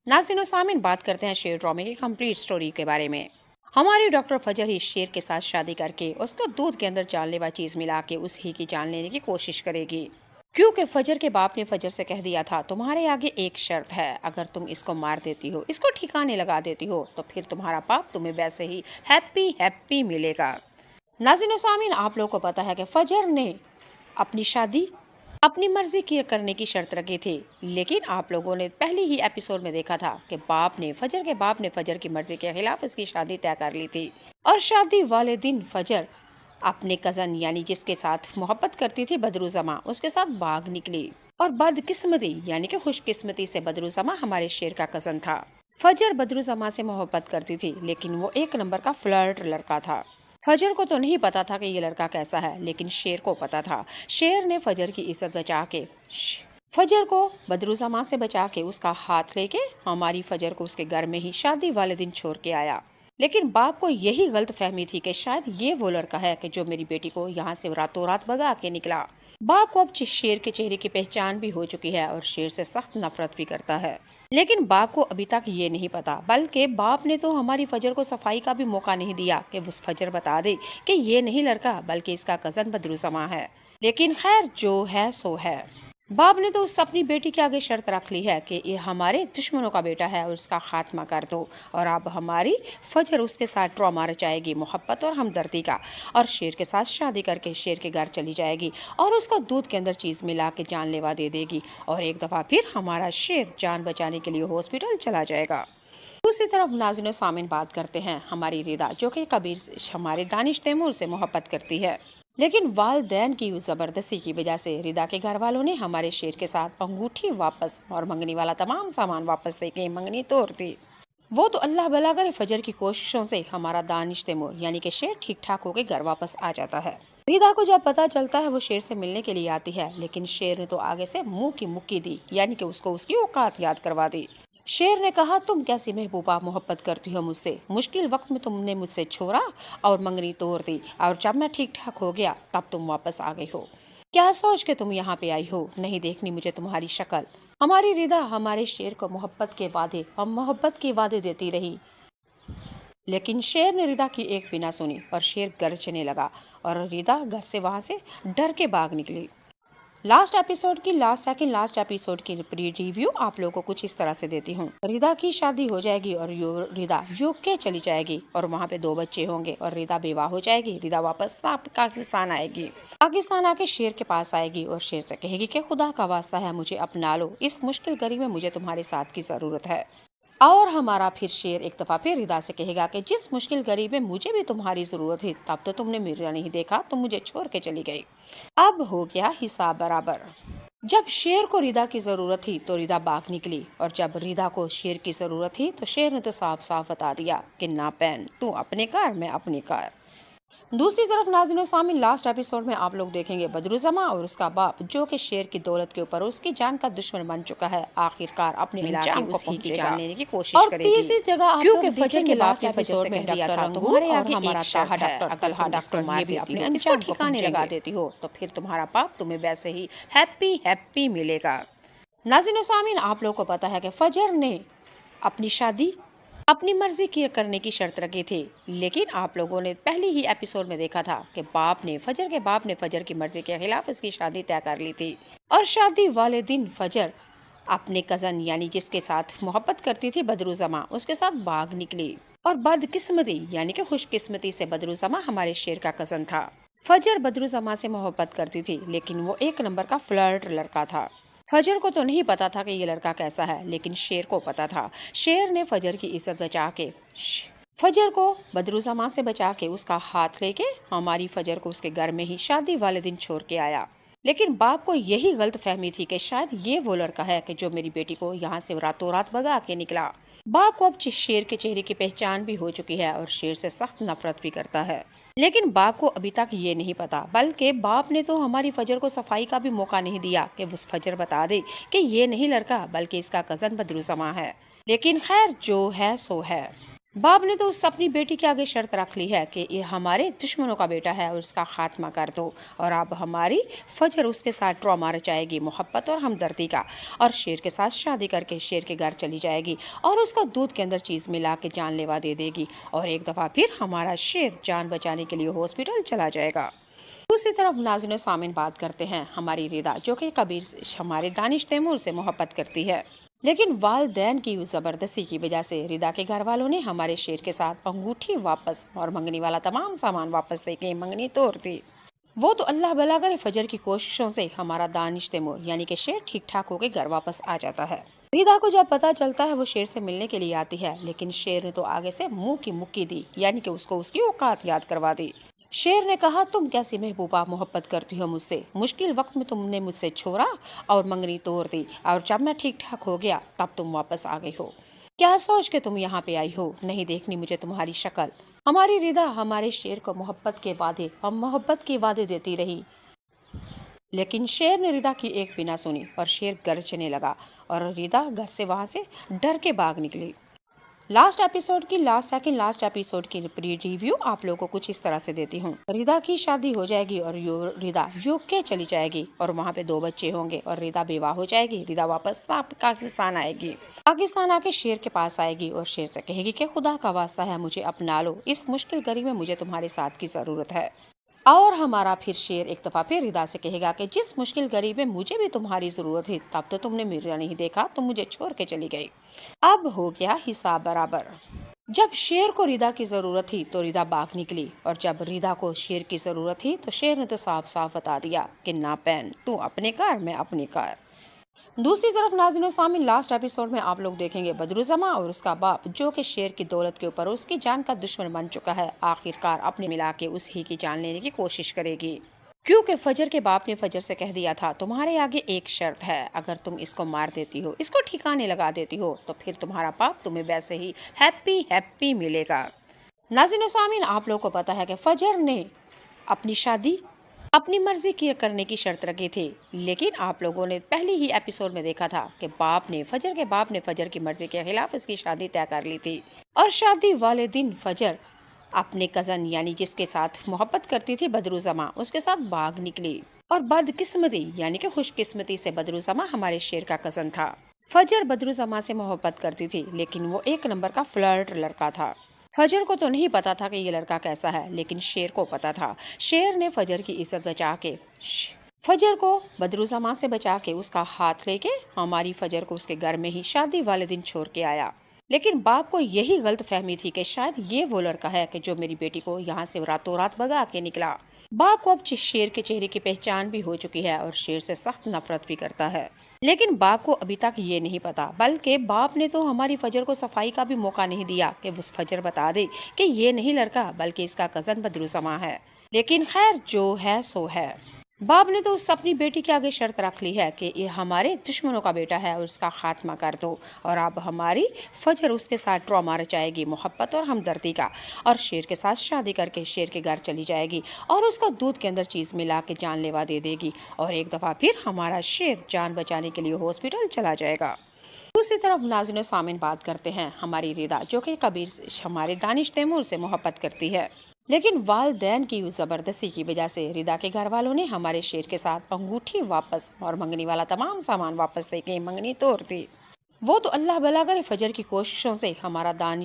नाज़रीन व सामीन, बात करते हैं शेर ड्रामे की कंप्लीट स्टोरी के बारे में। हमारी डॉक्टर फजर ही शेर के साथ शादी करके उसको दूध के अंदर जानलेवा चीज मिला के उसी की जान लेने की कोशिश करेगी, क्योंकि फजर के बाप ने फजर से कह दिया था, तुम्हारे आगे एक शर्त है, अगर तुम इसको मार देती हो, इसको ठिकाने लगा देती हो, तो फिर तुम्हारा बाप तुम्हें वैसे ही हैप्पी हैप्पी मिलेगा। नाज़रीन व सामीन, आप लोगों को पता है कि फजर ने अपनी शादी अपनी मर्जी की करने की शर्त रखी थी, लेकिन आप लोगों ने पहले ही एपिसोड में देखा था कि फजर के बाप ने फजर की मर्जी के खिलाफ उसकी शादी तय कर ली थी। और शादी वाले दिन फजर अपने कजन यानी जिसके साथ मोहब्बत करती थी बदरुजमा, उसके साथ भाग निकली। और बदकिस्मती यानी कि खुशकिस्मती से बदरुजमा हमारे शेर का कजन था। फजर बदरुजमा से मोहब्बत करती थी, लेकिन वो एक नंबर का फ्लर्ट लड़का था। फजर को तो नहीं पता था कि ये लड़का कैसा है, लेकिन शेर को पता था। शेर ने फजर की इज्जत बचा के फजर को बदरुजमा से बचा के उसका हाथ लेके हमारी फजर को उसके घर में ही शादी वाले दिन छोड़ के आया। लेकिन बाप को यही गलत फहमी थी कि शायद ये वो लड़का है कि जो मेरी बेटी को यहाँ से रातों रात भगा के निकला। बाप को अब शेर के चेहरे की पहचान भी हो चुकी है और शेर से सख्त नफरत भी करता है। लेकिन बाप को अभी तक ये नहीं पता, बल्कि बाप ने तो हमारी फजर को सफाई का भी मौका नहीं दिया कि वो फजर बता दे कि ये नहीं लड़का बल्कि इसका कजन बदरुजमा है। लेकिन खैर, जो है सो है। बाप ने तो उस अपनी बेटी के आगे शर्त रख ली है कि ये हमारे दुश्मनों का बेटा है और उसका खात्मा कर दो। और अब हमारी फजर उसके साथ ट्रॉमा रचाएगी मोहब्बत और हमदर्दी का, और शेर के साथ शादी करके शेर के घर चली जाएगी और उसको दूध के अंदर चीज़ मिला के जानलेवा दे देगी। और एक दफ़ा फिर हमारा शेर जान बचाने के लिए हॉस्पिटल चला जाएगा। दूसरी तरफ नाज़रीन सामीन, बात करते हैं हमारी रिदा, जो कि कबीर हमारे दानिश तैमूर से मोहब्बत करती है। लेकिन वालदैन की ज़बरदस्ती की वजह से रिदा के घर वालों ने हमारे शेर के साथ अंगूठी वापस और मंगनी वाला तमाम सामान वापस दे के मंगनी तोड़ दी। वो तो अल्लाह भला करे, फजर की कोशिशों से हमारा दानिश तैमूर यानी कि शेर ठीक ठाक होकर घर वापस आ जाता है। रिदा को जब पता चलता है वो शेर से मिलने के लिए आती है, लेकिन शेर ने तो आगे से मुंह की मुक्की दी, यानी कि उसको उसकी औकात याद करवा दी। शेर ने कहा, तुम कैसी महबूबा मोहब्बत करती हो मुझसे, मुश्किल वक्त में तुमने मुझसे छोड़ा और मंगनी तोड़ दी, और जब मैं ठीक ठाक हो गया तब तुम वापस आ गई हो। क्या सोच के तुम यहाँ पे आई हो, नहीं देखनी मुझे तुम्हारी शक्ल। हमारी रिदा हमारे शेर को मोहब्बत के वादे देती रही, लेकिन शेर ने रिदा की एक भी ना सुनी और शेर गरजने लगा और रिदा घर से वहां से डर के भाग निकली। लास्ट एपिसोड की प्री रिव्यू आप लोगों को कुछ इस तरह से देती हूँ। रिदा की शादी हो जाएगी और रिदा यूके चली जाएगी और वहाँ पे 2 बच्चे होंगे और रिदा बेवा हो जाएगी। रिदा वापस पाकिस्तान आएगी। पाकिस्तान आके शेर के पास आएगी और शेर से कहेगी कि खुदा का वास्ता है, मुझे अपना लो, इस मुश्किल घड़ी में मुझे तुम्हारे साथ की जरूरत है। और हमारा फिर शेर एक दफा फिर रिदा से कहेगा कि जिस मुश्किल घड़ी में मुझे भी तुम्हारी जरूरत थी तब तो तुमने मेरा नहीं देखा, तुम मुझे छोड़ के चली गई। अब हो गया हिसाब बराबर। जब शेर को रिदा की जरूरत थी तो रिदा भाग निकली, और जब रिदा को शेर की जरूरत थी तो शेर ने तो साफ साफ बता दिया कि ना पहन, तू अपने कार मैं अपनी कार। दूसरी तरफ नाज़रीन सामीन, लास्ट एपिसोड में आप लोग देखेंगे बदरुजमा और उसका बाप, जो कि शेर की दौलत के ऊपर उसकी जान का दुश्मन बन चुका है, आखिरकार अपने मिलाके उसकी की जान लेने की कोशिश करेगी। और तीसरी जगह आप क्योंकि फजर के लास्ट एपिसोड में दिया था, तुम्हारे आगे हमारा ताहा डॉक्टर, अगर डॉक्टर मार भी अपने इसको ठिकाने लगा देती हो तो फिर तुम्हारा बाप तुम्हें वैसे ही हैप्पी हैप्पी मिलेगा। नाज़रीन सामीन, आप लोग को पता है कि फजर ने अपनी शादी अपनी मर्जी की करने की शर्त रखी थी, लेकिन आप लोगों ने पहले ही एपिसोड में देखा था कि बाप ने फजर की मर्जी के खिलाफ उसकी शादी तय कर ली थी। और शादी वाले दिन फजर अपने कजन यानी जिसके साथ मोहब्बत करती थी बदरुजमा, उसके साथ भाग निकली। और बदकिस्मती यानी कि खुशकिस्मती से बदरुजमा हमारे शेर का कजन था। फजर बदरुजमा से मोहब्बत करती थी, लेकिन वो एक नंबर का फ्लर्ट लड़का था। फजर को तो नहीं पता था कि ये लड़का कैसा है, लेकिन शेर को पता था। शेर ने फजर की इज्जत बचा के फजर को बदरुजमा से बचा के उसका हाथ लेके हमारी फजर को उसके घर में ही शादी वाले दिन छोड़ के आया। लेकिन बाप को यही गलत फहमी थी कि शायद ये वो लड़का है कि जो मेरी बेटी को यहाँ से रातों रात भगा के निकला। बाप को अब शेर के चेहरे की पहचान भी हो चुकी है और शेर से सख्त नफरत भी करता है। लेकिन बाप को अभी तक ये नहीं पता, बल्कि बाप ने तो हमारी फजर को सफाई का भी मौका नहीं दिया कि वो फजर बता दे कि ये नहीं लड़का बल्कि इसका कजन बदरुजमा है। लेकिन खैर, जो है सो है। बाप ने तो उस अपनी बेटी के आगे शर्त रख ली है कि ये हमारे दुश्मनों का बेटा है और उसका खात्मा कर दो, और अब हमारी फजर उसके साथ ट्रॉमा रचाएगी मोहब्बत और हमदर्दी का, और शेर के साथ शादी करके शेर के घर चली जाएगी और उसको दूध के अंदर चीज़ मिला के जानलेवा दे देगी, और एक दफ़ा फिर हमारा शेर जान बचाने के लिए हॉस्पिटल चला जाएगा। दूसरी तरफ नाज़रीन सामिन बात करते हैं हमारी रिदा, जो कि कबीर से हमारे दानिश तैमूर से मोहब्बत करती है, लेकिन वालदैन की ज़बरदस्ती की वजह से रिदा के घर वालों ने हमारे शेर के साथ अंगूठी वापस और मंगनी वाला तमाम सामान वापस देके मंगनी तोड़ दी। वो तो अल्लाह भला करे, फजर की कोशिशों से हमारा दानिश तैमूर यानी कि शेर ठीक ठाक होकर घर वापस आ जाता है। रिदा को जब पता चलता है वो शेर से मिलने के लिए आती है, लेकिन शेर ने तो आगे से मुंह की मुक्की दी, यानी कि उसको उसकी औकात याद करवा दी। शेर ने कहा, तुम कैसी महबूबा मोहब्बत करती हो मुझसे, मुश्किल वक्त में तुमने मुझसे छोड़ा और मंगनी तोड़ दी, और जब मैं ठीक ठाक हो गया तब तुम वापस आ गई हो। क्या सोच के तुम यहाँ पे आई हो, नहीं देखनी मुझे तुम्हारी शक्ल। हमारी रिदा हमारे शेर को मोहब्बत के वादे देती रही, लेकिन शेर ने रिदा की एक भी ना सुनी और शेर गरजने लगा और रिदा घर से वहां से डर के भाग निकली। लास्ट एपिसोड की रिव्यू आप लोगों को कुछ इस तरह से देती हूँ। रिदा की शादी हो जाएगी और रिदा यूके चली जाएगी और वहाँ पे 2 बच्चे होंगे और रिदा बेवाह हो जाएगी। रिदा वापस पाकिस्तान आएगी, पाकिस्तान आके शेर के पास आएगी और शेर से कहेगी कि खुदा का वास्ता है मुझे अपना लो, इस मुश्किल घड़ी में मुझे तुम्हारे साथ की जरूरत है। और हमारा फिर शेर एक दफा फिर रिदा से कहेगा कि जिस मुश्किल घड़ी में मुझे भी तुम्हारी जरूरत थी तब तो तुमने मेरा नहीं देखा, तुम मुझे छोड़ के चली गई। अब हो गया हिसाब बराबर। जब शेर को रिदा की जरूरत थी तो रिदा भाग निकली, और जब रिदा को शेर की जरूरत थी तो शेर ने तो साफ साफ बता दिया कि ना पहन, तू अपने कार मैं अपनी कार। दूसरी तरफ नाज़रीन सामिन लास्ट एपिसोड में आप लोग देखेंगे बदरुज़मा और उसका बाप, जो कि शेर की दौलत के ऊपर उसकी जान का दुश्मन बन चुका है, आखिरकार अपने मिला के उसी की जान लेने की कोशिश करेगी, क्योंकि फजर के बाप ने फजर से कह दिया था तुम्हारे आगे एक शर्त है, अगर तुम इसको मार देती हो, इसको ठिकाने लगा देती हो, तो फिर तुम्हारा बाप तुम्हें वैसे ही हैप्पी हैप्पी मिलेगा। नाज़रीन सामिन आप लोग को पता है कि फजर ने अपनी शादी अपनी मर्जी की करने की शर्त रखी थी, लेकिन आप लोगों ने पहले ही एपिसोड में देखा था कि फजर के बाप ने फजर की मर्जी के खिलाफ उसकी शादी तय कर ली थी, और शादी वाले दिन फजर अपने कजन यानी जिसके साथ मोहब्बत करती थी बदरुज़मा, उसके साथ भाग निकली, और बदकिस्मती यानी कि खुशकिस्मती से बदरुज़मा हमारे शेर का कजन था। फजर बदरुज़मा से मोहब्बत करती थी, लेकिन वो एक नंबर का फ्लर्ट लड़का था। फजर को तो नहीं पता था कि ये लड़का कैसा है, लेकिन शेर को पता था। शेर ने फजर की इज्जत बचा के फजर को बदरुज़मा से बचा के उसका हाथ लेके हमारी फजर को उसके घर में ही शादी वाले दिन छोड़ के आया, लेकिन बाप को यही गलत फहमी थी कि शायद ये वो लड़का है कि जो मेरी बेटी को यहाँ से रातों रात भगा के निकला। बाप को अब शेर के चेहरे की पहचान भी हो चुकी है और शेर से सख्त नफरत भी करता है, लेकिन बाप को अभी तक ये नहीं पता, बल्कि बाप ने तो हमारी फजर को सफाई का भी मौका नहीं दिया कि वो फजर बता दे कि ये नहीं लड़का बल्कि इसका कजन बदरुज़मा है। लेकिन खैर जो है सो है। बाप ने तो उस अपनी बेटी के आगे शर्त रख ली है कि ये हमारे दुश्मनों का बेटा है और उसका खात्मा कर दो, और अब हमारी फजर उसके साथ ट्रॉमा रचाएगी मोहब्बत और हमदर्दी का, और शेर के साथ शादी करके शेर के घर चली जाएगी और उसको दूध के अंदर चीज़ मिला के जानलेवा दे देगी, और एक दफ़ा फिर हमारा शेर जान बचाने के लिए हॉस्पिटल चला जाएगा। दूसरी तरफ नाज़रीन सामिन बात करते हैं हमारी रिदा, जो कि कबीर से हमारे दानिश तैमूर से मोहब्बत करती है, लेकिन वालदैन की ज़बरदस्ती की वजह से रिदा के घर वालों ने हमारे शेर के साथ अंगूठी वापस और मंगनी वाला तमाम सामान वापस देके मंगनी तोड़ दी। वो तो अल्लाह भला करे, फजर की कोशिशों से हमारा दानिश